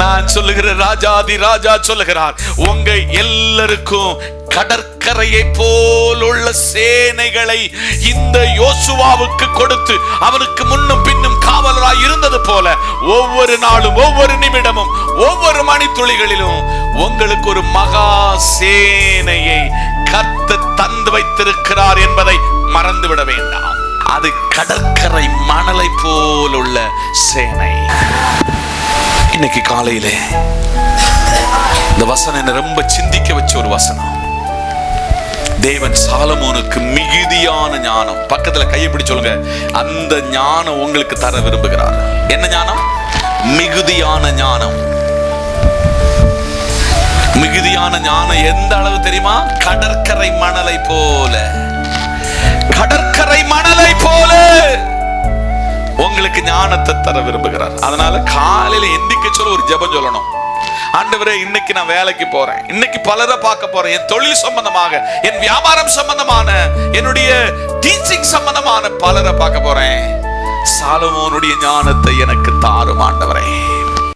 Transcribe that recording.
நான் சொல்லுகிற ராஜாதி ராஜா சொல்லுகிறார், உங்க எல்லாருக்கும் கடற்கரையை போல் உள்ள சேனைகளை இந்த யோசுவாவுக்கு கொடுத்து அவனுக்கு முன்னும் பின்னும் காவலராய் இருந்தது போல ஒவ்வொரு நாளும், ஒவ்வொரு நிமிடமும், ஒவ்வொரு மணித்துளிகளிலும் உங்களுக்கு ஒரு மகா சேனையை கர்த்தர் தந்து வைத்திருக்கிறார் என்பதை மறந்துவிட வேண்டாம். அது கடற்கரை மணலை போல் உள்ள சேனை. இன்னைக்கு காலையிலே இந்த வசனம் என்ன ரொம்ப சிந்திக்க வச்ச ஒரு வசனம். தேவன் சாலமோனுக்கு மிகுதியான ஞானம், பக்கத்துல கையை பிடிச்சு சொல்லுங்க, அந்த ஞானம் உங்களுக்கு தர விரும்புகிறார். என்ன ஞானம்? மிகுதியான ஞானம். மிகுதியான ஞானம் எந்த அளவு தெரியுமா? கடற்கரை மணலை போல, கடற்கரை மணலை போல உங்களுக்கு ஞானத்தை தர விரும்புகிறார். அதனால காலையில எந்திக்க சொல்ல ஒரு ஜெபம் சொல்லணும். ஆண்டவரே, இன்னைக்கு நான் வேலைக்கு போறேன், இன்னைக்கு பலரை பார்க்க போறேன், என் தொழில் சம்பந்தமாக, என் வியாபாரம் சம்பந்தமான, என்னுடைய டீச்சிங் சம்பந்தமான பலரை பார்க்க போறேன். சாலமோனுடைய ஞானத்தை எனக்கு தாரும் ஆண்டவரே.